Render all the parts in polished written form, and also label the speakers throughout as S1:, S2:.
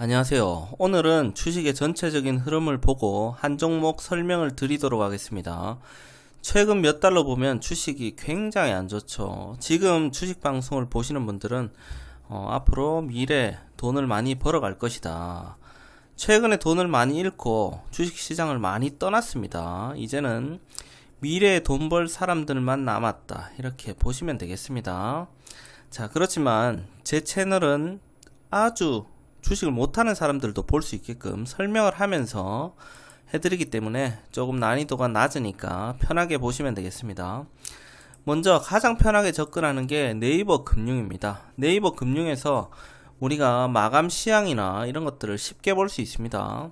S1: 안녕하세요. 오늘은 주식의 전체적인 흐름을 보고 한 종목 설명을 드리도록 하겠습니다. 최근 몇 달로 보면 주식이 굉장히 안 좋죠. 지금 주식 방송을 보시는 분들은 앞으로 미래 돈을 많이 벌어갈 것이다. 최근에 돈을 많이 잃고 주식 시장을 많이 떠났습니다. 이제는 미래에 돈 벌 사람들만 남았다. 이렇게 보시면 되겠습니다. 자, 그렇지만 제 채널은 아주 주식을 못하는 사람들도 볼 수 있게끔 설명을 하면서 해드리기 때문에 조금 난이도가 낮으니까 편하게 보시면 되겠습니다. 먼저 가장 편하게 접근하는 게 네이버 금융입니다. 네이버 금융에서 우리가 마감 시황이나 이런 것들을 쉽게 볼 수 있습니다.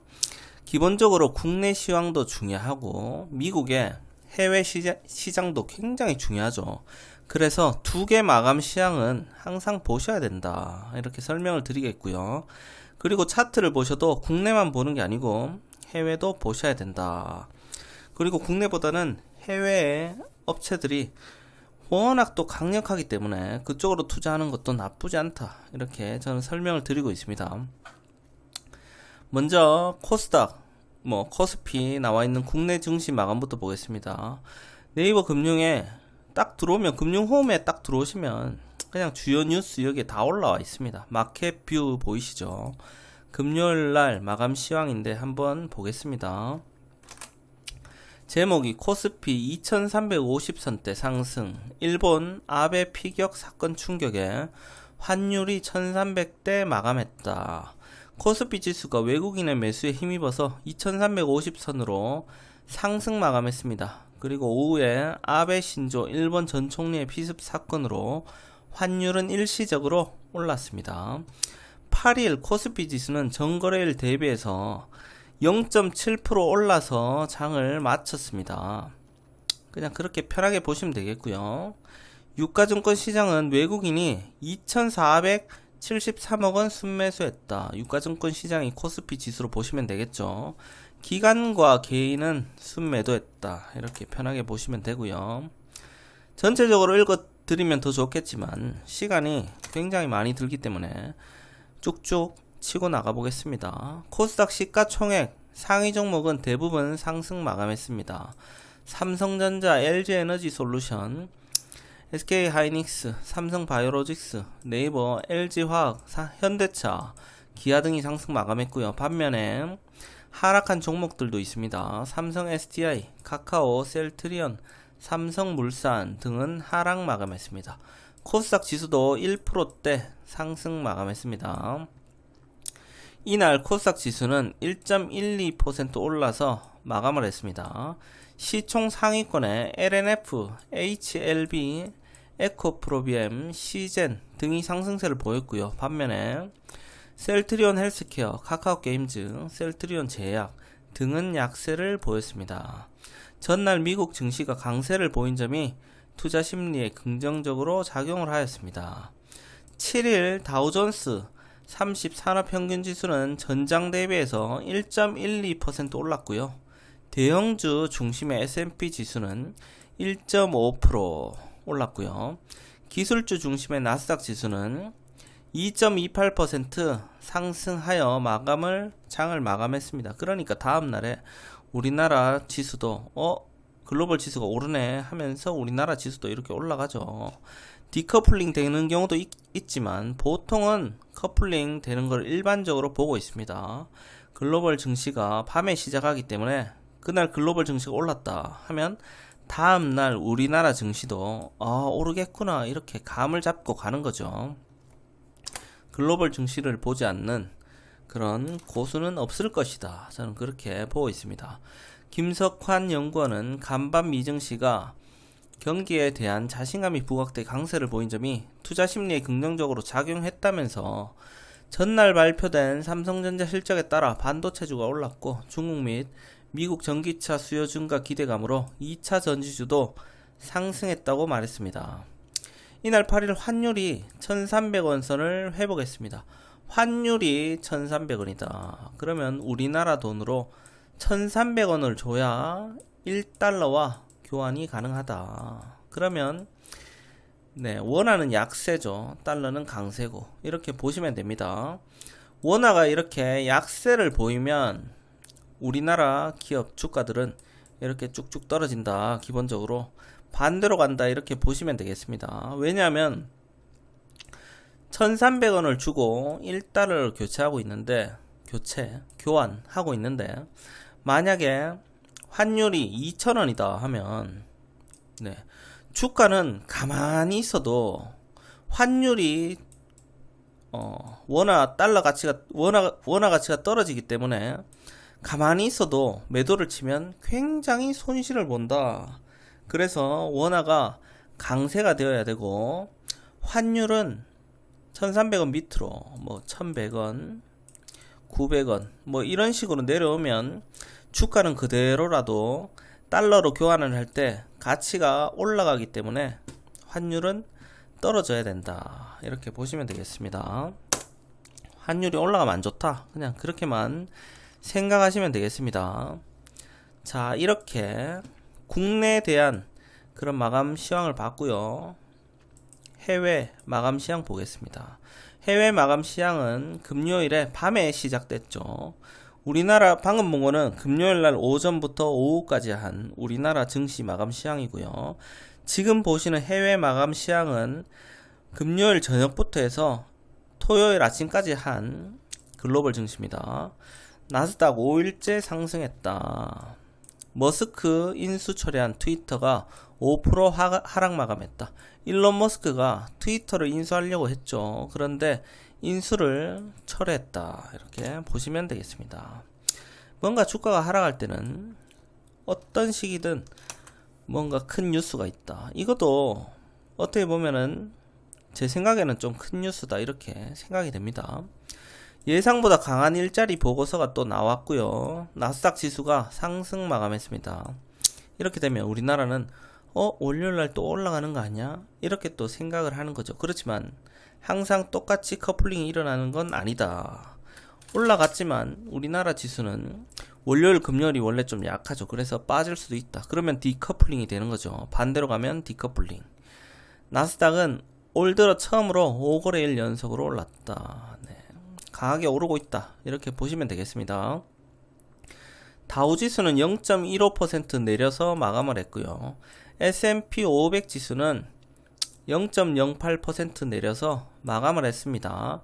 S1: 기본적으로 국내 시황도 중요하고 미국의 해외 시장도 굉장히 중요하죠. 그래서 두 개 마감 시황은 항상 보셔야 된다. 이렇게 설명을 드리겠고요. 그리고 차트를 보셔도 국내만 보는 게 아니고 해외도 보셔야 된다. 그리고 국내보다는 해외의 업체들이 워낙 또 강력하기 때문에 그쪽으로 투자하는 것도 나쁘지 않다. 이렇게 저는 설명을 드리고 있습니다. 먼저 코스닥, 코스피 나와 있는 국내 증시 마감부터 보겠습니다. 네이버 금융에 딱 들어오면 금융홈에 딱 들어오시면 그냥 주요 뉴스 여기에 다 올라와 있습니다. 마켓 뷰 보이시죠? 금요일날 마감 시황인데 한번 보겠습니다. 제목이 코스피 2350선대 상승, 일본 아베 피격 사건 충격에 환율이 1300대 마감했다. 코스피 지수가 외국인의 매수에 힘입어서 2350선으로 상승 마감했습니다. 그리고 오후에 아베 신조 일본 전 총리의 피습 사건으로 환율은 일시적으로 올랐습니다. 8일 코스피 지수는 전거래일 대비해서 0.7% 올라서 장을 마쳤습니다. 그냥 그렇게 편하게 보시면 되겠고요. 유가증권 시장은 외국인이 2,473억원 순매수했다. 유가증권 시장이 코스피 지수로 보시면 되겠죠. 기관과 개인은 순매도했다. 이렇게 편하게 보시면 되고요. 전체적으로 읽어드리면 더 좋겠지만 시간이 굉장히 많이 들기 때문에 쭉쭉 치고 나가 보겠습니다. 코스닥 시가총액 상위 종목은 대부분 상승 마감했습니다. 삼성전자, LG에너지솔루션, SK하이닉스, 삼성바이오로직스, 네이버, LG화학, 현대차, 기아 등이 상승 마감했고요. 반면에 하락한 종목들도 있습니다. 삼성 SDI, 카카오, 셀트리온, 삼성물산 등은 하락 마감했습니다. 코스닥 지수도 1%대 상승 마감했습니다. 이날 코스닥 지수는 1.12% 올라서 마감을 했습니다. 시총 상위권에 LNF, HLB, 에코프로비엠, 시젠 등이 상승세를 보였고요. 반면에 셀트리온 헬스케어, 카카오게임즈, 셀트리온 제약 등은 약세를 보였습니다. 전날 미국 증시가 강세를 보인 점이 투자 심리에 긍정적으로 작용을 하였습니다. 7일 다우존스 30산업평균지수는 전장 대비해서 1.12% 올랐고요. 대형주 중심의 S&P 지수는 1.5% 올랐고요. 기술주 중심의 나스닥 지수는 2.28% 상승하여 장을 마감했습니다. 그러니까 다음날에 우리나라 지수도 글로벌 지수가 오르네 하면서 우리나라 지수도 이렇게 올라가죠. 디커플링 되는 경우도 있지만 보통은 커플링 되는 걸 일반적으로 보고 있습니다. 글로벌 증시가 밤에 시작하기 때문에 그날 글로벌 증시가 올랐다 하면 다음날 우리나라 증시도 오르겠구나 이렇게 감을 잡고 가는 거죠. 글로벌 증시를 보지 않는 그런 고수는 없을 것이다. 저는 그렇게 보고 있습니다. 김석환 연구원은 간밤 미증시가 경기에 대한 자신감이 부각돼 강세를 보인 점이 투자 심리에 긍정적으로 작용했다면서 전날 발표된 삼성전자 실적에 따라 반도체주가 올랐고 중국 및 미국 전기차 수요 증가 기대감으로 2차 전지주도 상승했다고 말했습니다. 이날 8일 환율이 1300원 선을 회복했습니다. 환율이 1300원이다. 그러면 우리나라 돈으로 1300원을 줘야 1달러와 교환이 가능하다. 그러면 원화는 약세죠. 달러는 강세고 이렇게 보시면 됩니다. 원화가 이렇게 약세를 보이면 우리나라 기업 주가들은 이렇게 쭉쭉 떨어진다. 기본적으로 반대로 간다 이렇게 보시면 되겠습니다. 왜냐하면 1300원을 주고 1달러를 교환하고 있는데 만약에 환율이 2000원이다 하면 주가는 가만히 있어도 환율이 원화 가치가 떨어지기 때문에 가만히 있어도 매도를 치면 굉장히 손실을 본다. 그래서 원화가 강세가 되어야 되고 환율은 1300원 밑으로 1100원 900원 이런 식으로 내려오면 주가는 그대로라도 달러로 교환을 할 때 가치가 올라가기 때문에 환율은 떨어져야 된다. 이렇게 보시면 되겠습니다. 환율이 올라가면 안 좋다. 그냥 그렇게만 생각하시면 되겠습니다. 자, 이렇게 국내에 대한 그런 마감 시황을 봤고요. 해외 마감 시황 보겠습니다. 해외 마감 시황은 금요일에 밤에 시작됐죠. 우리나라 방금 본 거는 금요일날 오전부터 오후까지 한 우리나라 증시 마감 시황이고요. 지금 보시는 해외 마감 시황은 금요일 저녁부터 해서 토요일 아침까지 한 글로벌 증시입니다. 나스닥 5일째 상승했다. 머스크 인수 처리한 트위터가 5% 하락 마감했다. 일론 머스크가 트위터를 인수하려고 했죠. 그런데 인수를 철회했다. 이렇게 보시면 되겠습니다. 뭔가 주가가 하락할 때는 어떤 시기든 뭔가 큰 뉴스가 있다. 이것도 어떻게 보면은 제 생각에는 좀 큰 뉴스다. 이렇게 생각이 됩니다. 예상보다 강한 일자리 보고서가 또 나왔고요. 나스닥 지수가 상승 마감했습니다. 이렇게 되면 우리나라는 월요일날 또 올라가는 거 아니야? 이렇게 또 생각을 하는 거죠. 그렇지만 항상 똑같이 커플링이 일어나는 건 아니다. 올라갔지만 우리나라 지수는 월요일 금요일이 원래 좀 약하죠. 그래서 빠질 수도 있다. 그러면 디커플링이 되는 거죠. 반대로 가면 디커플링. 나스닥은 올 들어 처음으로 5거래일 연속으로 올랐다. 강하게 오르고 있다. 이렇게 보시면 되겠습니다. 다우지수는 0.15% 내려서 마감을 했고요. S&P 500 지수는 0.08% 내려서 마감을 했습니다.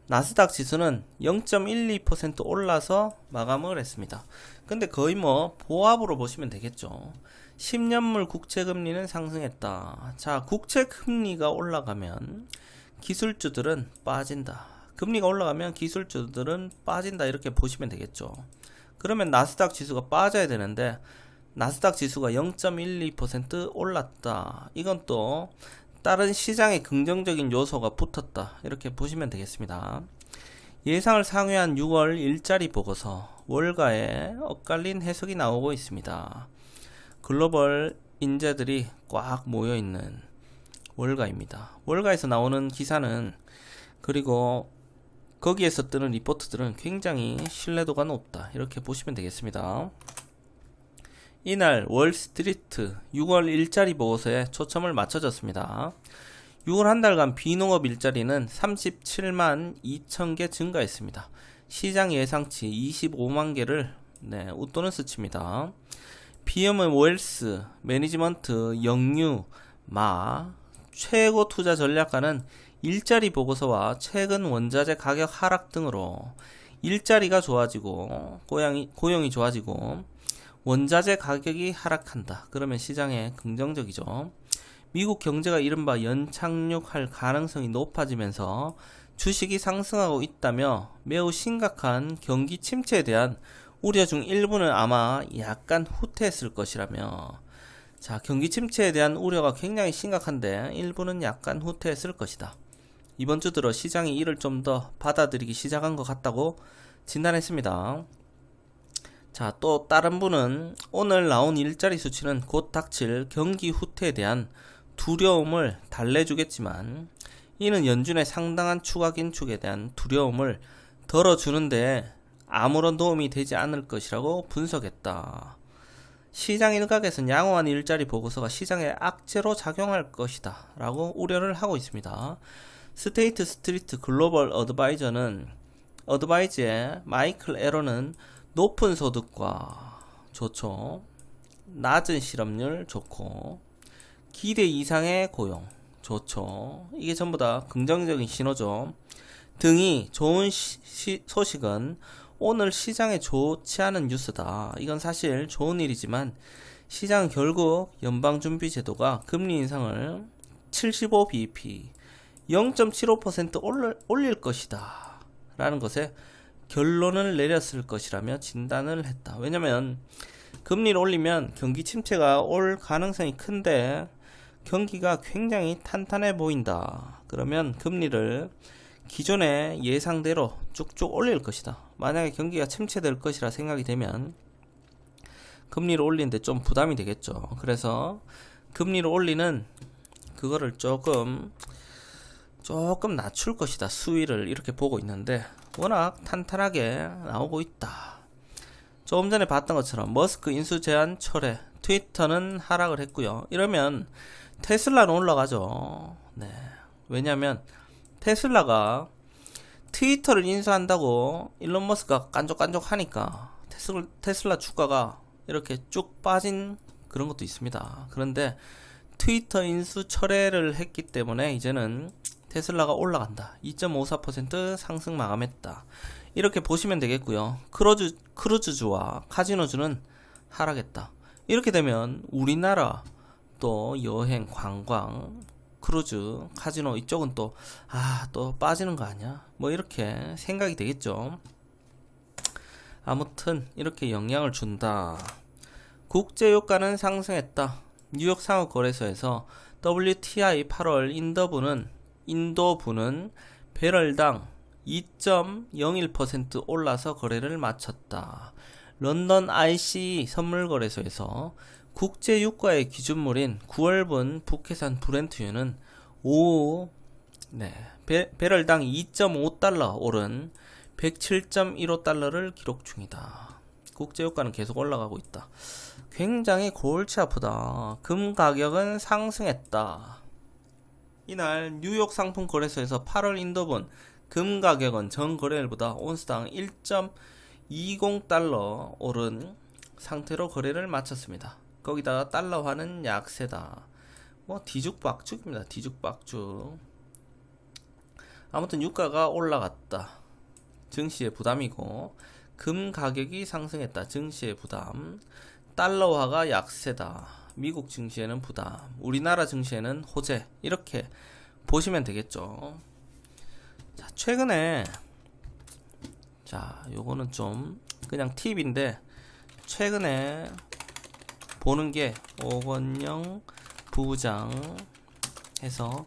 S1: 나스닥 지수는 0.12% 올라서 마감을 했습니다. 근데 거의 보합으로 보시면 되겠죠. 10년물 국채금리는 상승했다. 자, 국채금리가 올라가면 기술주들은 빠진다. 금리가 올라가면 기술주들은 빠진다. 이렇게 보시면 되겠죠. 그러면 나스닥 지수가 빠져야 되는데 나스닥 지수가 0.12% 올랐다. 이건 또 다른 시장의 긍정적인 요소가 붙었다. 이렇게 보시면 되겠습니다. 예상을 상회한 6월 일자리 보고서 월가에 엇갈린 해석이 나오고 있습니다. 글로벌 인재들이 꽉 모여있는 월가입니다. 월가에서 나오는 기사는 그리고 거기에서 뜨는 리포트들은 굉장히 신뢰도가 높다. 이렇게 보시면 되겠습니다. 이날 월스트리트 6월 일자리 보고서에 초점을 맞춰졌습니다. 6월 한 달간 비농업 일자리는 37만 2천 개 증가했습니다. 시장 예상치 25만 개를 웃도는 수치입니다. 비염은 웰스, 매니지먼트, 영유, 최고 투자 전략가는 일자리 보고서와 최근 원자재 가격 하락 등으로 일자리가 좋아지고 고용이 좋아지고 원자재 가격이 하락한다. 그러면 시장에 긍정적이죠. 미국 경제가 이른바 연착륙할 가능성이 높아지면서 주식이 상승하고 있다며 매우 심각한 경기 침체에 대한 우려 중 일부는 아마 약간 후퇴했을 것이라며, 자, 경기 침체에 대한 우려가 굉장히 심각한데 일부는 약간 후퇴했을 것이다. 이번 주 들어 시장이 이를 좀 더 받아들이기 시작한 것 같다고 진단했습니다. 자, 또 다른 분은 오늘 나온 일자리 수치는 곧 닥칠 경기 후퇴에 대한 두려움을 달래주겠지만 이는 연준의 상당한 추가 긴축에 대한 두려움을 덜어주는데 아무런 도움이 되지 않을 것이라고 분석했다. 시장 일각에서는 양호한 일자리 보고서가 시장에 악재로 작용할 것이다 라고 우려를 하고 있습니다. 스테이트 스트리트 글로벌 어드바이저는 어드바이즈의 마이클 에러는 높은 소득과 좋죠. 낮은 실업률 좋고 기대 이상의 고용 좋죠. 이게 전부 다 긍정적인 신호죠. 등이 좋은 소식은 오늘 시장에 좋지 않은 뉴스다. 이건 사실 좋은 일이지만 시장은 결국 연방준비제도가 금리 인상을 75bp 0.75% 올릴 것이다 라는 것에 결론을 내렸을 것이라며 진단을 했다. 왜냐면 금리를 올리면 경기 침체가 올 가능성이 큰데 경기가 굉장히 탄탄해 보인다. 그러면 금리를 기존의 예상대로 쭉쭉 올릴 것이다. 만약에 경기가 침체될 것이라 생각이 되면 금리를 올리는데 좀 부담이 되겠죠. 그래서 금리를 올리는 그거를 조금 낮출 것이다. 수위를 이렇게 보고 있는데 워낙 탄탄하게 나오고 있다. 조금 전에 봤던 것처럼 머스크 인수 제한 철회, 트위터는 하락을 했고요. 이러면 테슬라는 올라가죠. 네. 왜냐면 테슬라가 트위터를 인수한다고 일론 머스크가 깐족깐족 하니까 테슬라 주가가 이렇게 쭉 빠진 그런 것도 있습니다. 그런데 트위터 인수 철회를 했기 때문에 이제는 테슬라가 올라간다. 2.54% 상승 마감했다. 이렇게 보시면 되겠고요. 크루즈주와 카지노주는 하락했다. 이렇게 되면 우리나라 또 여행, 관광, 크루즈, 카지노 이쪽은 또 빠지는 거 아니야? 뭐 이렇게 생각이 되겠죠. 아무튼 이렇게 영향을 준다. 국제유가는 상승했다. 뉴욕 상업거래소에서 WTI 8월 인도분은 배럴당 2.01% 올라서 거래를 마쳤다. 런던 ICE 선물거래소에서 국제유가의 기준물인 9월분 북해산 브렌트유는 오후 배럴당 2.5달러 오른 107.15달러를 기록 중이다. 국제유가는 계속 올라가고 있다. 굉장히 골치 아프다. 금 가격은 상승했다. 이날 뉴욕 상품 거래소에서 8월 인도분 금 가격은 전 거래일보다 온스당 1.20달러 오른 상태로 거래를 마쳤습니다. 거기다가 달러화는 약세다. 뭐 뒤죽박죽입니다. 뒤죽박죽. 아무튼 유가가 올라갔다. 증시의 부담이고 금 가격이 상승했다. 증시의 부담. 달러화가 약세다. 미국 증시에는 부담. 우리나라 증시에는 호재. 이렇게 보시면 되겠죠. 자, 최근에 요거는 좀 그냥 팁인데 최근에 보는 게 오건영 부장 해서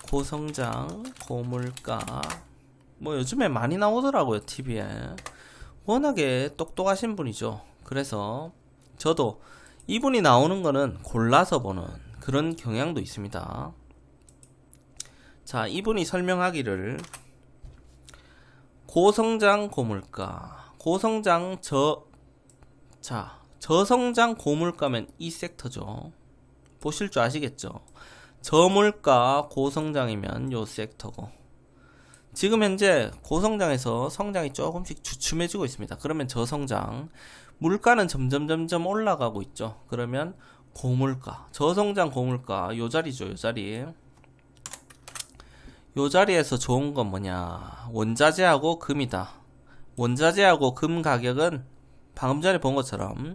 S1: 고성장 고물가 뭐 요즘에 많이 나오더라고요. TV에 워낙에 똑똑하신 분이죠. 그래서 저도 이분이 나오는 거는 골라서 보는 그런 경향도 있습니다. 자, 이분이 설명하기를 고성장 고물가 저성장 고물가면 이 섹터죠. 보실 줄 아시겠죠? 저물가 고성장이면 요 섹터고 지금 현재 고성장에서 성장이 조금씩 주춤해지고 있습니다. 그러면 저성장 물가는 점점 올라가고 있죠. 그러면 고물가 저성장 고물가 요 자리죠. 요 자리 요 자리에서 좋은 건 뭐냐 원자재하고 금이다. 원자재하고 금 가격은 방금 전에 본 것처럼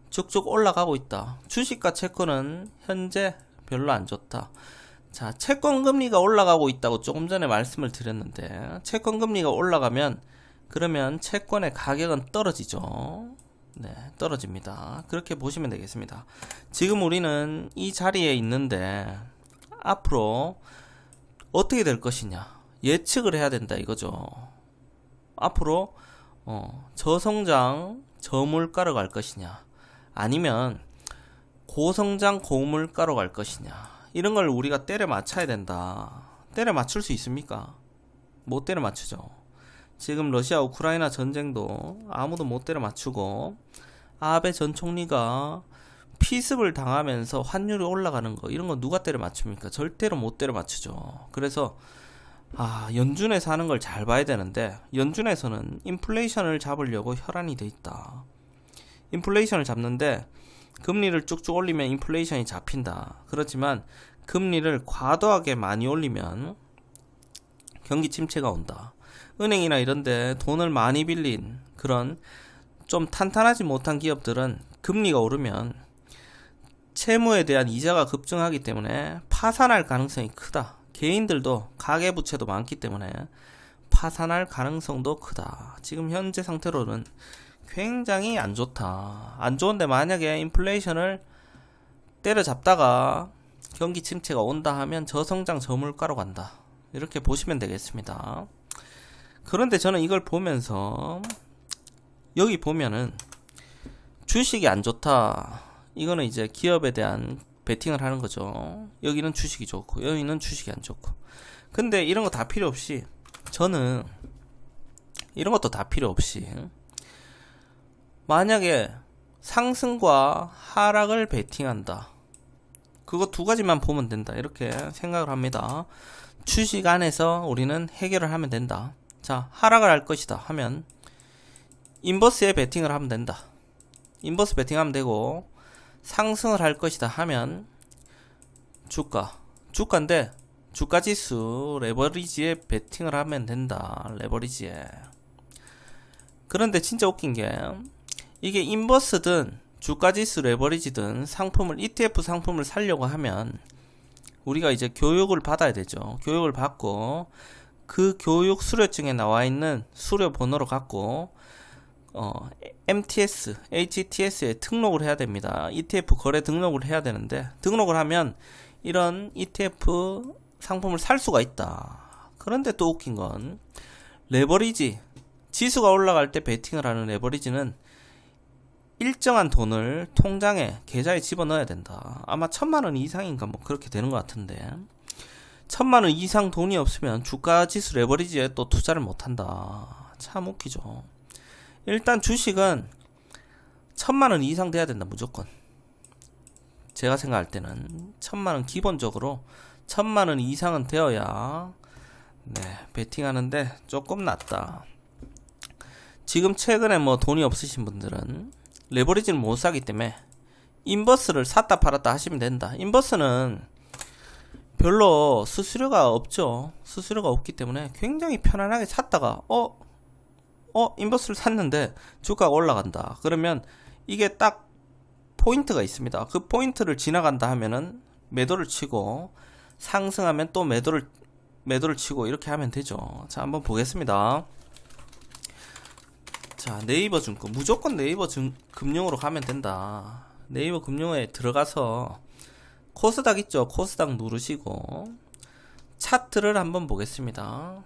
S1: 쭉쭉 올라가고 있다. 주식과 채권은 현재 별로 안 좋다. 자, 채권 금리가 올라가고 있다고 조금 전에 말씀을 드렸는데 채권 금리가 올라가면 그러면 채권의 가격은 떨어지죠. 네, 떨어집니다. 그렇게 보시면 되겠습니다. 지금 우리는 이 자리에 있는데 앞으로 어떻게 될 것이냐 예측을 해야 된다 이거죠. 앞으로 저성장 저물가로 갈 것이냐 아니면 고성장 고물가로 갈 것이냐 이런 걸 우리가 때려 맞춰야 된다. 때려 맞출 수 있습니까? 못 때려 맞추죠. 지금 러시아 우크라이나 전쟁도 아무도 못 때려 맞추고 아베 전 총리가 피습을 당하면서 환율이 올라가는 거 이런 거 누가 때려 맞춥니까? 절대로 못 때려 맞추죠. 그래서 연준에서 하는 걸 잘 봐야 되는데, 연준에서는 인플레이션을 잡으려고 혈안이 돼 있다. 인플레이션을 잡는데 금리를 쭉쭉 올리면 인플레이션이 잡힌다. 그렇지만 금리를 과도하게 많이 올리면 경기 침체가 온다. 은행이나 이런데 돈을 많이 빌린 그런 좀 탄탄하지 못한 기업들은 금리가 오르면 채무에 대한 이자가 급증하기 때문에 파산할 가능성이 크다. 개인들도 가계부채도 많기 때문에 파산할 가능성도 크다. 지금 현재 상태로는 굉장히 안 좋다. 안 좋은데 만약에 인플레이션을 때려잡다가 경기 침체가 온다 하면 저성장 저물가로 간다. 이렇게 보시면 되겠습니다. 그런데 저는 이걸 보면서 여기 보면은 주식이 안 좋다. 이거는 이제 기업에 대한 베팅을 하는 거죠. 여기는 주식이 좋고 여기는 주식이 안 좋고. 근데 이런 거 다 필요 없이 저는 이런 것도 다 필요 없이 만약에 상승과 하락을 베팅한다. 그거 두 가지만 보면 된다. 이렇게 생각을 합니다. 주식 안에서 우리는 해결을 하면 된다. 자, 하락을 할 것이다 하면 인버스에 베팅을 하면 된다. 인버스 베팅하면 되고, 상승을 할 것이다 하면 주가인데 주가지수 레버리지에 베팅을 하면 된다. 레버리지에. 그런데 진짜 웃긴 게 이게 인버스든 주가지수 레버리지든 상품을 ETF 상품을 사려고 하면 우리가 이제 교육을 받아야 되죠. 교육을 받고 그 교육 수료증에 나와 있는 수료 번호를 갖고 MTS, HTS에 등록을 해야 됩니다. ETF 거래 등록을 해야 되는데 등록을 하면 이런 ETF 상품을 살 수가 있다. 그런데 또 웃긴 건 레버리지, 지수가 올라갈 때 베팅을 하는 레버리지는 일정한 돈을 통장에 계좌에 집어넣어야 된다. 아마 1000만원 이상인가 뭐 그렇게 되는 것 같은데 1000만원 이상 돈이 없으면 주가지수 레버리지에 또 투자를 못한다. 참 웃기죠. 일단 주식은 1000만원 이상 돼야 된다. 무조건. 제가 생각할 때는 1000만원 기본적으로 1000만원 이상은 되어야 베팅하는데 조금 낫다. 지금 최근에 뭐 돈이 없으신 분들은 레버리지를 못 사기 때문에 인버스를 샀다 팔았다 하시면 된다. 인버스는 별로 수수료가 없죠. 수수료가 없기 때문에 굉장히 편안하게 샀다가 인버스를 샀는데 주가가 올라간다. 그러면 이게 딱 포인트가 있습니다. 그 포인트를 지나간다 하면은 매도를 치고 상승하면 또 매도를 치고 이렇게 하면 되죠. 자, 한번 보겠습니다. 자, 네이버 증권 무조건 네이버 금융으로 가면 된다. 네이버 금융에 들어가서 코스닥 있죠. 코스닥 누르시고 차트를 한번 보겠습니다.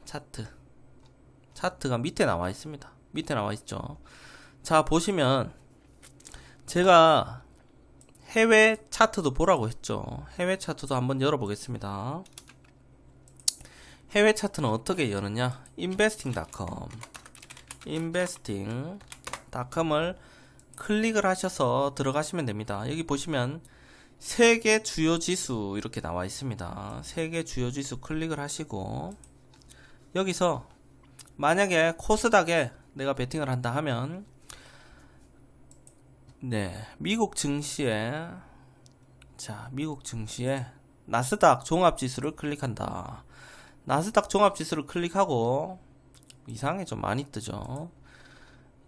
S1: 차트가 밑에 나와 있습니다. 밑에 나와 있죠. 자, 보시면 제가 해외 차트도 보라고 했죠. 해외 차트도 한번 열어보겠습니다. 해외 차트는 어떻게 여느냐? investing.com을 클릭을 하셔서 들어가시면 됩니다. 여기 보시면 세계 주요 지수 이렇게 나와 있습니다. 세계 주요 지수 클릭을 하시고 여기서 만약에 코스닥에 내가 베팅을 한다 하면 미국 증시에 나스닥 종합지수를 클릭한다. 나스닥 종합지수를 클릭하고 이상한 게 좀 많이 뜨죠.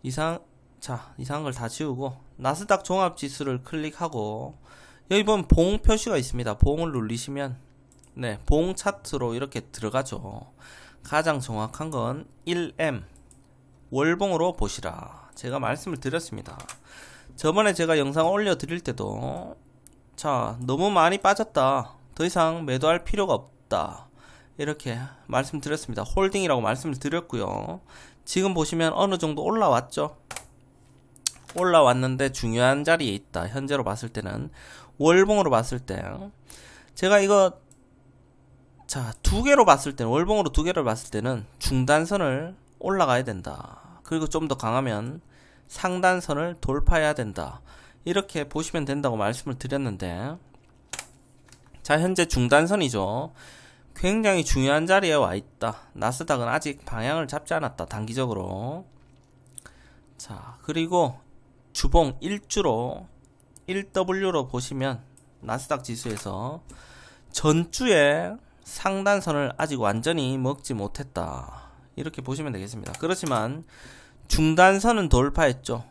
S1: 이상한 걸 다 지우고 나스닥 종합지수를 클릭하고 여기 보면 봉 표시가 있습니다. 봉을 누르시면 봉 차트로 이렇게 들어가죠. 가장 정확한 건 1M 월봉으로 보시라. 제가 말씀을 드렸습니다. 저번에 제가 영상 올려드릴 때도 너무 많이 빠졌다. 더 이상 매도할 필요가 없다. 이렇게 말씀드렸습니다. 홀딩이라고 말씀을 드렸고요. 지금 보시면 어느 정도 올라왔죠. 올라왔는데 중요한 자리에 있다. 현재로 봤을 때는 월봉으로 봤을 때 제가 이거 두 개로 봤을 때는 월봉으로 두 개를 봤을 때는 중단선을 올라가야 된다. 그리고 좀 더 강하면 상단선을 돌파해야 된다. 이렇게 보시면 된다고 말씀을 드렸는데 현재 중단선이죠. 굉장히 중요한 자리에 와 있다. 나스닥은 아직 방향을 잡지 않았다. 단기적으로. 자, 그리고 주봉 1주로 1W로 보시면 나스닥 지수에서 전주에 상단선을 아직 완전히 먹지 못했다. 이렇게 보시면 되겠습니다. 그렇지만 중단선은 돌파했죠.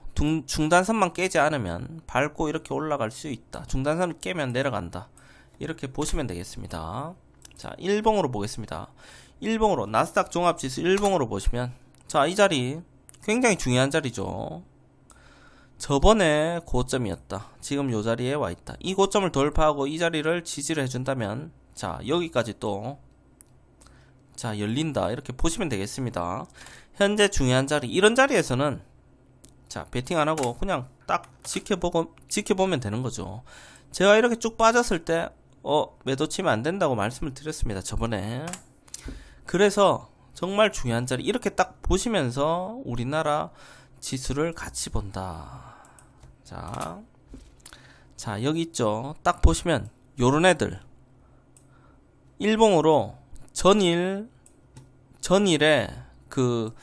S1: 중단선만 깨지 않으면 밟고 이렇게 올라갈 수 있다. 중단선을 깨면 내려간다. 이렇게 보시면 되겠습니다. 자, 일봉으로 보겠습니다. 일봉으로 나스닥 종합지수 일봉으로 보시면, 자, 이 자리 굉장히 중요한 자리죠. 저번에 고점이었다. 지금 요 자리에 와 있다. 이 고점을 돌파하고 이 자리를 지지를 해준다면, 자, 여기까지 또, 자, 열린다. 이렇게 보시면 되겠습니다. 현재 중요한 자리, 이런 자리에서는, 자, 베팅 안 하고 그냥 딱 지켜보면 되는 거죠. 제가 이렇게 쭉 빠졌을 때, 매도 치면 안 된다고 말씀을 드렸습니다. 저번에. 그래서 정말 중요한 자리, 이렇게 딱 보시면서 우리나라 지수를 같이 본다. 자, 여기 있죠. 딱 보시면 요런 애들 일봉으로 전일에 그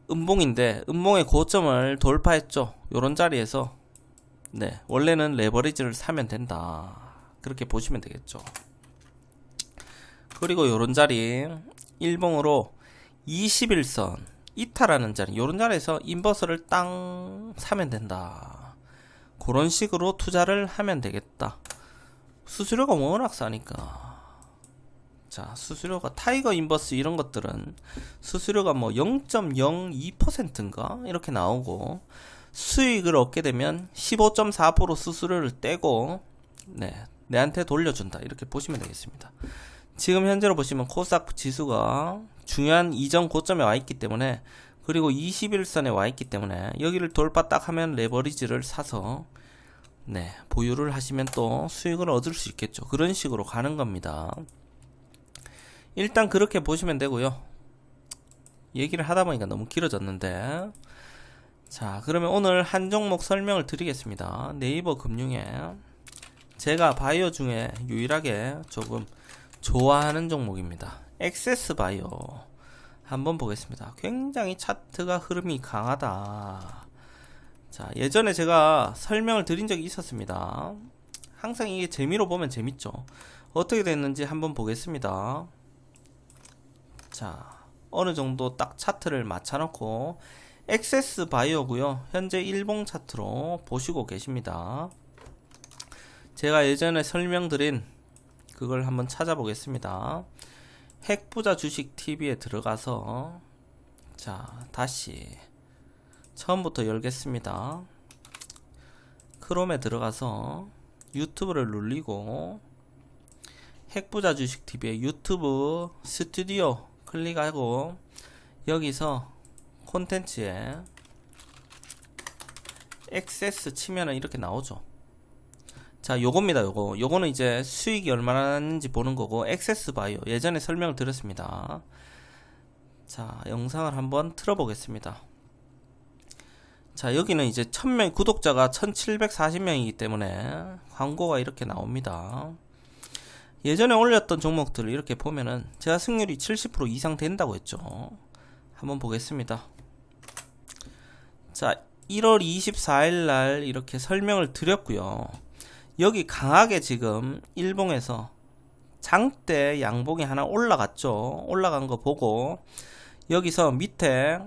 S1: 음봉인데 음봉의 고점을 돌파했죠. 요런 자리에서 네, 원래는 레버리지를 사면 된다. 그렇게 보시면 되겠죠. 그리고 요런 자리 일봉으로 21선 이탈하는 자리, 요런 자리에서 인버스를 땅 사면 된다. 그런 식으로 투자를 하면 되겠다. 수수료가 워낙 싸니까. 자, 수수료가 타이거 인버스 이런 것들은 수수료가 뭐 0.02%인가 이렇게 나오고, 수익을 얻게 되면 15.4% 수수료를 떼고 네, 내한테 돌려준다. 이렇게 보시면 되겠습니다. 지금 현재로 보시면 코스닥 지수가 중요한 이전 고점에 와 있기 때문에, 그리고 21선에 와 있기 때문에 여기를 돌파 딱 하면 레버리지를 사서 네, 보유를 하시면 또 수익을 얻을 수 있겠죠. 그런 식으로 가는 겁니다. 일단 그렇게 보시면 되고요. 얘기를 하다 보니까 너무 길어졌는데, 자, 그러면 오늘 한 종목 설명을 드리겠습니다. 네이버 금융에 제가 바이오 중에 유일하게 조금 좋아하는 종목입니다. 액세스 바이오 한번 보겠습니다. 굉장히 차트가 흐름이 강하다. 자, 예전에 제가 설명을 드린 적이 있었습니다. 항상 이게 재미로 보면 재밌죠. 어떻게 됐는지 한번 보겠습니다. 자, 어느 정도 딱 차트를 맞춰놓고 액세스 바이오고요. 현재 일봉 차트로 보시고 계십니다. 제가 예전에 설명드린 그걸 한번 찾아보겠습니다. 핵부자 주식 TV에 들어가서, 자, 다시 처음부터 열겠습니다. 크롬에 들어가서 유튜브를 누르고 핵부자 주식 TV의 유튜브 스튜디오 클릭하고 여기서 콘텐츠에 액세스 치면은 이렇게 나오죠. 자, 요겁니다. 요거는 이제 수익이 얼마나 났는지 보는 거고, 액세스 바이오 예전에 설명을 드렸습니다. 자, 영상을 한번 틀어보겠습니다. 자, 여기는 이제 1000명, 구독자가 1740명이기 때문에 광고가 이렇게 나옵니다. 예전에 올렸던 종목들을 이렇게 보면은 제가 승률이 70% 이상 된다고 했죠. 한번 보겠습니다. 자, 1월 24일 날 이렇게 설명을 드렸고요. 여기 강하게 지금 일봉에서 장대 양봉이 하나 올라갔죠. 올라간 거 보고 여기서 밑에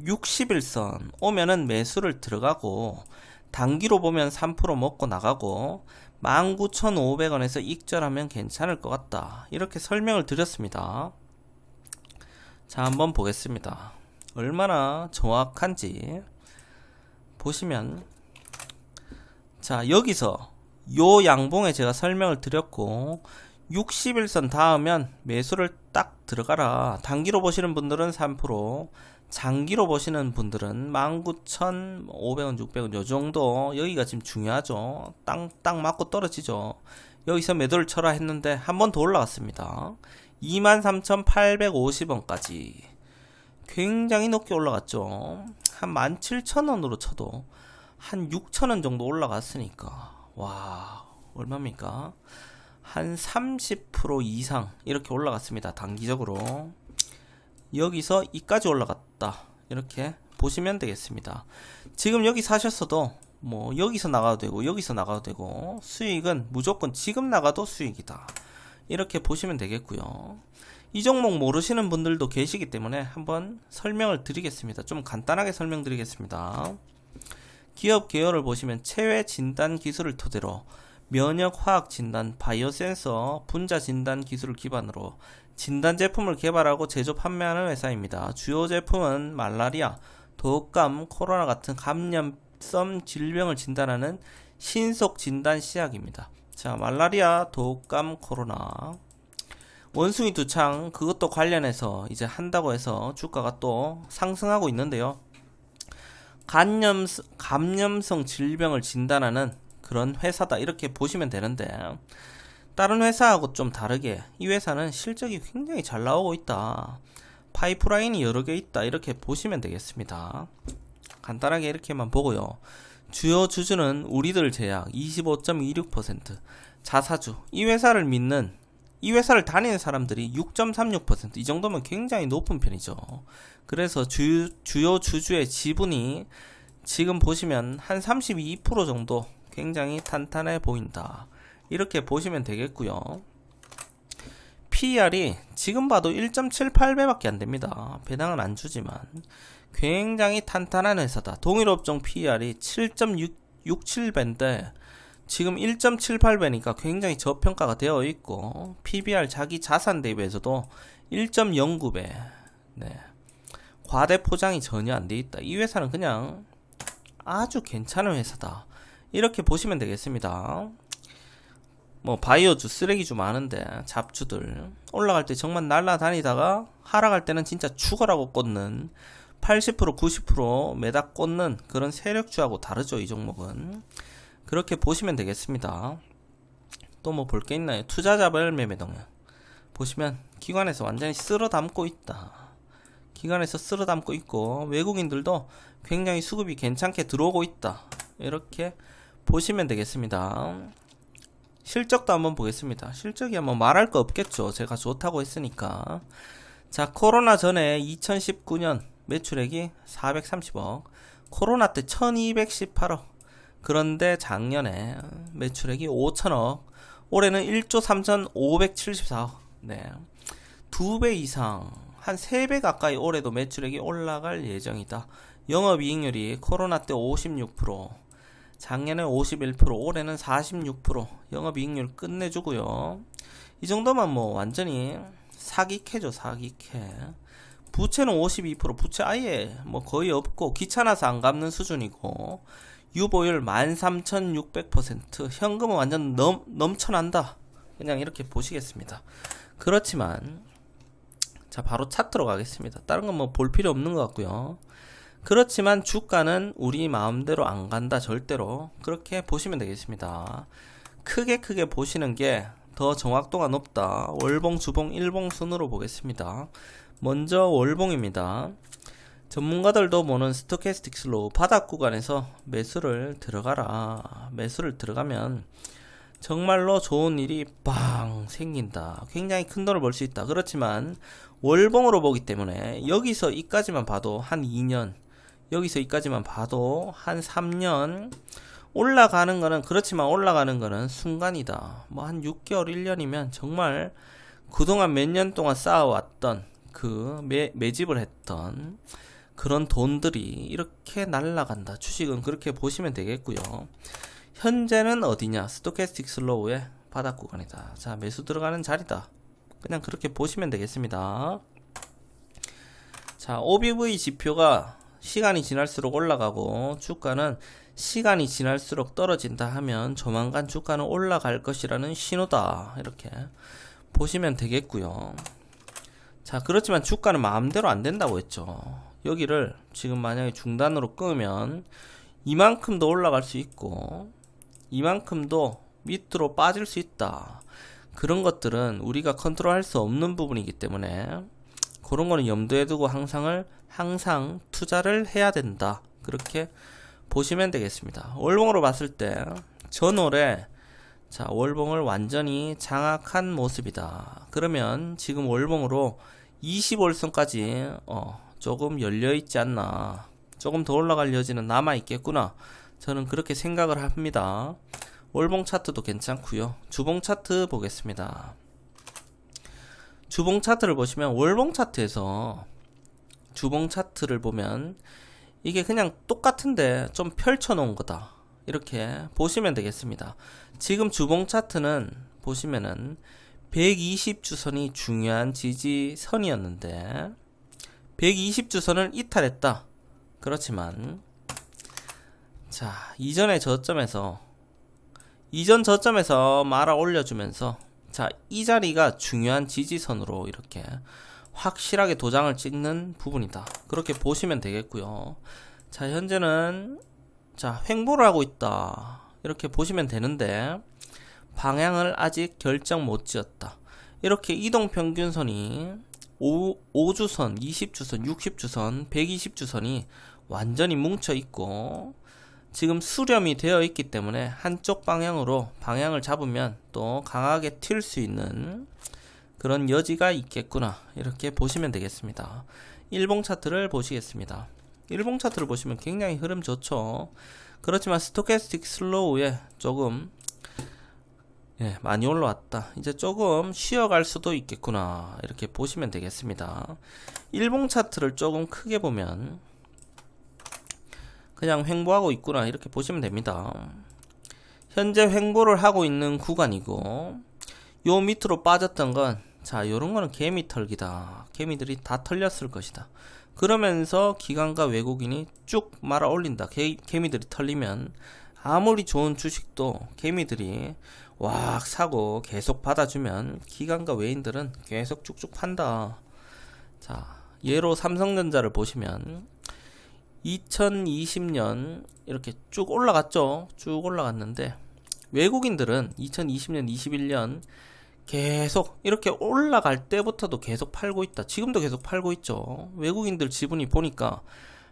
S1: 60일선 오면은 매수를 들어가고, 단기로 보면 3% 먹고 나가고 19,500원에서 익절하면 괜찮을 것 같다. 이렇게 설명을 드렸습니다. 자, 한번 보겠습니다. 얼마나 정확한지 보시면, 자, 여기서 요 양봉에 제가 설명을 드렸고 60일선 닿으면 매수를 딱 들어가라. 단기로 보시는 분들은 3%, 장기로 보시는 분들은 19,500원, 600원 요 정도, 여기가 지금 중요하죠. 땅 맞고 떨어지죠. 여기서 매도를 쳐라 했는데 한 번 더 올라갔습니다. 23,850원까지 굉장히 높게 올라갔죠. 한 17,000원으로 쳐도 한 6,000원 정도 올라갔으니까, 와, 얼마입니까? 한 30% 이상 이렇게 올라갔습니다. 단기적으로 여기서 이까지 올라갔다 이렇게 보시면 되겠습니다. 지금 여기 사셨어도 뭐 여기서 나가도 되고 여기서 나가도 되고 수익은 무조건 지금 나가도 수익이다 이렇게 보시면 되겠고요. 이 종목 모르시는 분들도 계시기 때문에 한번 설명을 드리겠습니다. 좀 간단하게 설명드리겠습니다. 기업 개요를 보시면 체외 진단 기술을 토대로 면역 화학 진단, 바이오 센서, 분자 진단 기술을 기반으로 진단 제품을 개발하고 제조 판매하는 회사입니다. 주요 제품은 말라리아, 독감, 코로나 같은 감염성 질병을 진단하는 신속 진단 시약입니다. 자, 말라리아, 독감, 코로나. 원숭이 두창 그것도 관련해서 이제 한다고 해서 주가가 또 상승하고 있는데요. 감염성 질병을 진단하는 그런 회사다 이렇게 보시면 되는데, 다른 회사하고 좀 다르게 이 회사는 실적이 굉장히 잘 나오고 있다, 파이프라인이 여러 개 있다 이렇게 보시면 되겠습니다. 간단하게 이렇게만 보고요. 주요 주주는 우리들 제약 25.26%, 자사주 이 회사를 믿는, 이 회사를 다니는 사람들이 6.36%, 이 정도면 굉장히 높은 편이죠. 그래서 주요 주주의 지분이 지금 보시면 한 32% 정도 굉장히 탄탄해 보인다 이렇게 보시면 되겠고요. PER이 지금 봐도 1.78배밖에 안됩니다. 배당은 안 주지만 굉장히 탄탄한 회사다. 동일 업종 PER이 7.67배인데 지금 1.78배니까 굉장히 저평가가 되어 있고, PBR 자기 자산 대비해서도 1.09배. 네. 과대 포장이 전혀 안 돼 있다. 이 회사는 그냥 아주 괜찮은 회사다 이렇게 보시면 되겠습니다. 뭐 바이오주, 쓰레기주 많은데 잡주들 올라갈 때 정말 날라다니다가 하락할 때는 진짜 죽어라고 꽂는 80% 90% 매닥 꽂는 그런 세력주하고 다르죠. 이 종목은 그렇게 보시면 되겠습니다. 또 뭐 볼 게 있나요? 투자자별 매매 동향 보시면 기관에서 완전히 쓸어 담고 있다. 기관에서 쓸어 담고 있고 외국인들도 굉장히 수급이 괜찮게 들어오고 있다 이렇게 보시면 되겠습니다. 실적도 한번 보겠습니다. 실적이 한번 말할 거 없겠죠. 제가 좋다고 했으니까. 자, 코로나 전에 2019년 매출액이 430억, 코로나 때 1218억, 그런데 작년에 매출액이 5천억, 올해는 1조 3574억. 네, 2배 이상, 한 3배 가까이 올해도 매출액이 올라갈 예정이다. 영업이익률이 코로나 때 56%, 작년에 51%, 올해는 46%, 영업이익률 끝내주고요. 이 정도면 뭐 완전히 사기캐죠. 사기캐. 부채는 52%, 부채 아예 뭐 거의 없고 귀찮아서 안 갚는 수준이고, 유보율 13,600%, 현금은 완전 넘쳐난다 그냥 이렇게 보시겠습니다. 그렇지만 자, 바로 차트로 가겠습니다. 다른 건 뭐 볼 필요 없는 것 같고요. 그렇지만 주가는 우리 마음대로 안 간다. 절대로 그렇게 보시면 되겠습니다. 크게 보시는 게 더 정확도가 높다. 월봉, 주봉, 일봉 순으로 보겠습니다. 먼저 월봉입니다. 전문가들도 보는 스토캐스틱 슬로우, 바닥 구간에서 매수를 들어가라. 매수를 들어가면 정말로 좋은 일이 빵 생긴다. 굉장히 큰 돈을 벌 수 있다. 그렇지만 월봉으로 보기 때문에 여기서 이까지만 봐도 한 2년, 여기서 이까지만 봐도 한 3년, 올라가는 거는 그렇지만 올라가는 거는 순간이다. 뭐 한 6개월 1년이면 정말 그동안 몇 년 동안 쌓아왔던 그 매집을 했던 그런 돈들이 이렇게 날아간다. 주식은 그렇게 보시면 되겠고요. 현재는 어디냐? 스토캐스틱 슬로우의 바닥 구간이다. 자, 매수 들어가는 자리다. 그냥 그렇게 보시면 되겠습니다. 자, OBV 지표가 시간이 지날수록 올라가고 주가는 시간이 지날수록 떨어진다 하면 조만간 주가는 올라갈 것이라는 신호다. 이렇게 보시면 되겠고요. 자, 그렇지만 주가는 마음대로 안 된다고 했죠. 여기를 지금 만약에 중단으로 끊으면 이만큼도 올라갈 수 있고 이만큼도 밑으로 빠질 수 있다. 그런 것들은 우리가 컨트롤할 수 없는 부분이기 때문에 그런 거는 염두에 두고 항상 투자를 해야 된다. 그렇게 보시면 되겠습니다. 월봉으로 봤을 때 전월에 자, 월봉을 완전히 장악한 모습이다. 그러면 지금 월봉으로 20월선까지 조금 열려있지 않나, 조금 더 올라갈 여지는 남아있겠구나, 저는 그렇게 생각을 합니다. 월봉 차트도 괜찮고요. 주봉 차트 보겠습니다. 주봉 차트를 보시면 월봉 차트에서 주봉 차트를 보면 이게 그냥 똑같은데 좀 펼쳐 놓은 거다, 이렇게 보시면 되겠습니다. 지금 주봉 차트는 보시면은 120주선이 중요한 지지선이었는데 120주선을 이탈했다. 그렇지만 자, 이전 저점에서 말아 올려주면서 자, 이 자리가 중요한 지지선으로 이렇게 확실하게 도장을 찍는 부분이다, 그렇게 보시면 되겠고요. 자, 현재는 자, 횡보를 하고 있다, 이렇게 보시면 되는데 방향을 아직 결정 못 지었다. 이렇게 이동평균선이 5주선, 20주선, 60주선, 120주선이 완전히 뭉쳐 있고 지금 수렴이 되어 있기 때문에 한쪽 방향으로 방향을 잡으면 또 강하게 튈 수 있는 그런 여지가 있겠구나, 이렇게 보시면 되겠습니다. 일봉 차트를 보시겠습니다. 일봉 차트를 보시면 굉장히 흐름 좋죠. 그렇지만 스토캐스틱 슬로우에 조금 많이 올라왔다. 이제 조금 쉬어갈 수도 있겠구나, 이렇게 보시면 되겠습니다. 일봉 차트를 조금 크게 보면 그냥 횡보하고 있구나, 이렇게 보시면 됩니다. 현재 횡보를 하고 있는 구간이고 요 밑으로 빠졌던 건 자, 요런 거는 개미 털기다. 개미들이 다 털렸을 것이다. 그러면서 기관과 외국인이 쭉 말아 올린다. 개미들이 털리면 아무리 좋은 주식도 개미들이 왁 사고 계속 받아주면 기관과 외인들은 계속 쭉쭉 판다. 자, 예로 삼성전자를 보시면 2020년 이렇게 쭉 올라갔죠. 쭉 올라갔는데 외국인들은 2020년, 21년 계속 이렇게 올라갈 때부터도 계속 팔고 있다. 지금도 계속 팔고 있죠. 외국인들 지분이 보니까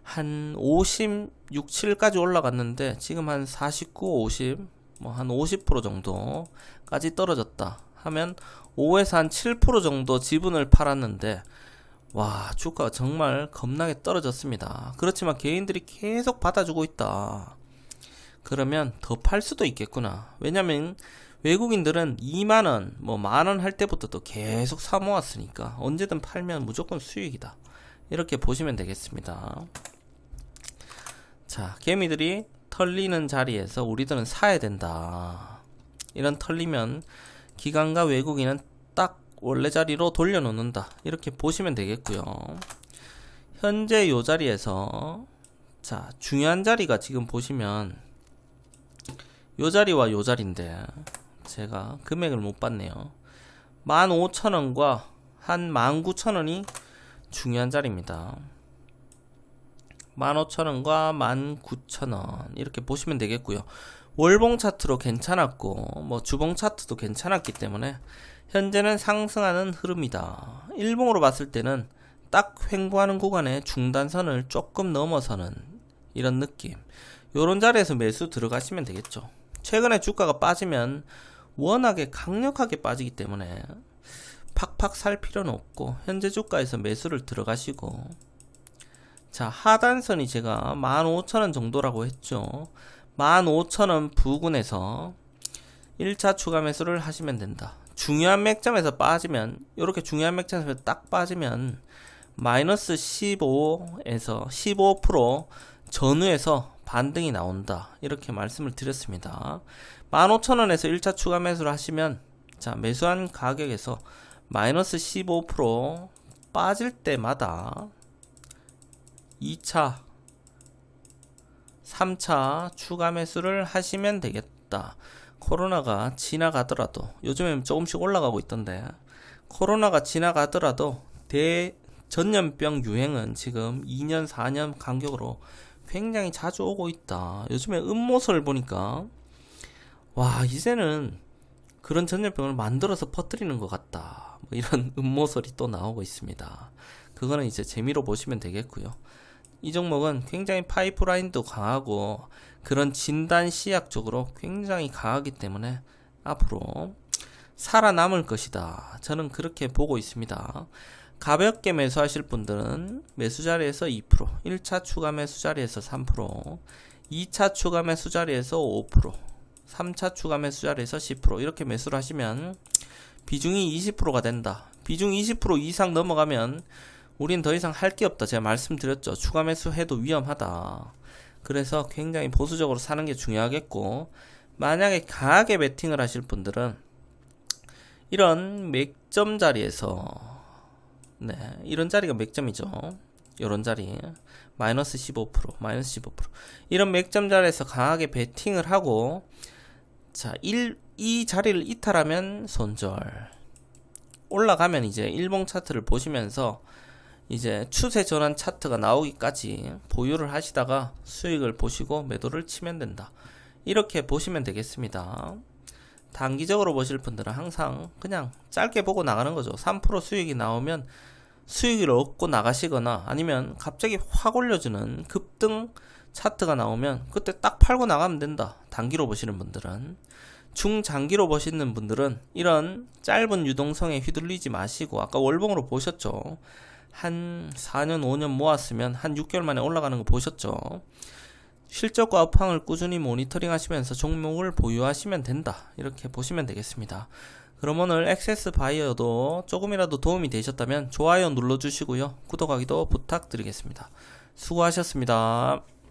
S1: 한 56, 7까지 올라갔는데 지금 한 49, 50, 뭐 한 50% 정도까지 떨어졌다 하면 5에서 한 7% 정도 지분을 팔았는데 와, 주가가 정말 겁나게 떨어졌습니다. 그렇지만 개인들이 계속 받아주고 있다. 그러면 더 팔 수도 있겠구나. 왜냐면 외국인들은 2만원, 뭐 만원 할 때부터 계속 사 모았으니까 언제든 팔면 무조건 수익이다, 이렇게 보시면 되겠습니다. 자, 개미들이 털리는 자리에서 우리들은 사야 된다. 이런 털리면 기관과 외국인은 딱 원래 자리로 돌려놓는다, 이렇게 보시면 되겠고요. 현재 요 자리에서 자, 중요한 자리가 지금 보시면 요 자리와 요 자리인데 제가 금액을 못 봤네요. 15,000원과 한 19,000원이 중요한 자리입니다. 15,000원과 19,000원 이렇게 보시면 되겠고요. 월봉 차트로 괜찮았고 뭐 주봉 차트도 괜찮았기 때문에 현재는 상승하는 흐름이다. 일봉으로 봤을 때는 딱 횡보하는 구간의 중단선을 조금 넘어서는 이런 느낌, 요런 자리에서 매수 들어가시면 되겠죠. 최근에 주가가 빠지면 워낙에 강력하게 빠지기 때문에 팍팍 살 필요는 없고 현재 주가에서 매수를 들어가시고, 자, 하단선이 제가 15,000원 정도라고 했죠. 15,000원 부근에서 1차 추가 매수를 하시면 된다. 중요한 맥점에서 빠지면, 이렇게 중요한 맥점에서 딱 빠지면 마이너스 15에서 15% 전후에서 반등이 나온다, 이렇게 말씀을 드렸습니다. 15,000원에서 1차 추가 매수를 하시면 자, 매수한 가격에서 마이너스 15% 빠질 때마다 2차 3차 추가 매수를 하시면 되겠다. 코로나가 지나가더라도, 요즘엔 조금씩 올라가고 있던데, 코로나가 지나가더라도 대전염병 유행은 지금 2년 4년 간격으로 굉장히 자주 오고 있다. 요즘에 음모설 보니까 와, 이제는 그런 전염병을 만들어서 퍼뜨리는 것 같다, 뭐 이런 음모설이 또 나오고 있습니다. 그거는 이제 재미로 보시면 되겠고요. 이 종목은 굉장히 파이프라인도 강하고 그런 진단 시약 쪽으로 굉장히 강하기 때문에 앞으로 살아남을 것이다. 저는 그렇게 보고 있습니다. 가볍게 매수하실 분들은 매수 자리에서 2%, 1차 추가 매수 자리에서 3%, 2차 추가 매수 자리에서 5%, 3차 추가 매수 자리에서 10% 이렇게 매수를 하시면 비중이 20%가 된다. 비중 20% 이상 넘어가면 우린 더 이상 할 게 없다. 제가 말씀드렸죠. 추가 매수해도 위험하다. 그래서 굉장히 보수적으로 사는 게 중요하겠고, 만약에 강하게 베팅을 하실 분들은 이런 맥점 자리에서 이런 자리가 맥점이죠. 이런 자리 마이너스 15%, 마이너스 15% 이런 맥점 자리에서 강하게 베팅을 하고, 자, 이 자리를 이탈하면 손절, 올라가면 이제 일봉 차트를 보시면서 이제 추세 전환 차트가 나오기까지 보유를 하시다가 수익을 보시고 매도를 치면 된다. 이렇게 보시면 되겠습니다. 단기적으로 보실 분들은 항상 그냥 짧게 보고 나가는 거죠. 3% 수익이 나오면 수익을 얻고 나가시거나, 아니면 갑자기 확 올려주는 급등 차트가 나오면 그때 딱 팔고 나가면 된다. 단기로 보시는 분들은. 중장기로 보시는 분들은 이런 짧은 유동성에 휘둘리지 마시고, 아까 월봉으로 보셨죠. 한 4년 5년 모았으면 한 6개월 만에 올라가는 거 보셨죠. 실적과 업황을 꾸준히 모니터링 하시면서 종목을 보유하시면 된다. 이렇게 보시면 되겠습니다. 그럼 오늘 액세스 바이어도 조금이라도 도움이 되셨다면 좋아요 눌러주시고요. 구독하기도 부탁드리겠습니다. 수고하셨습니다.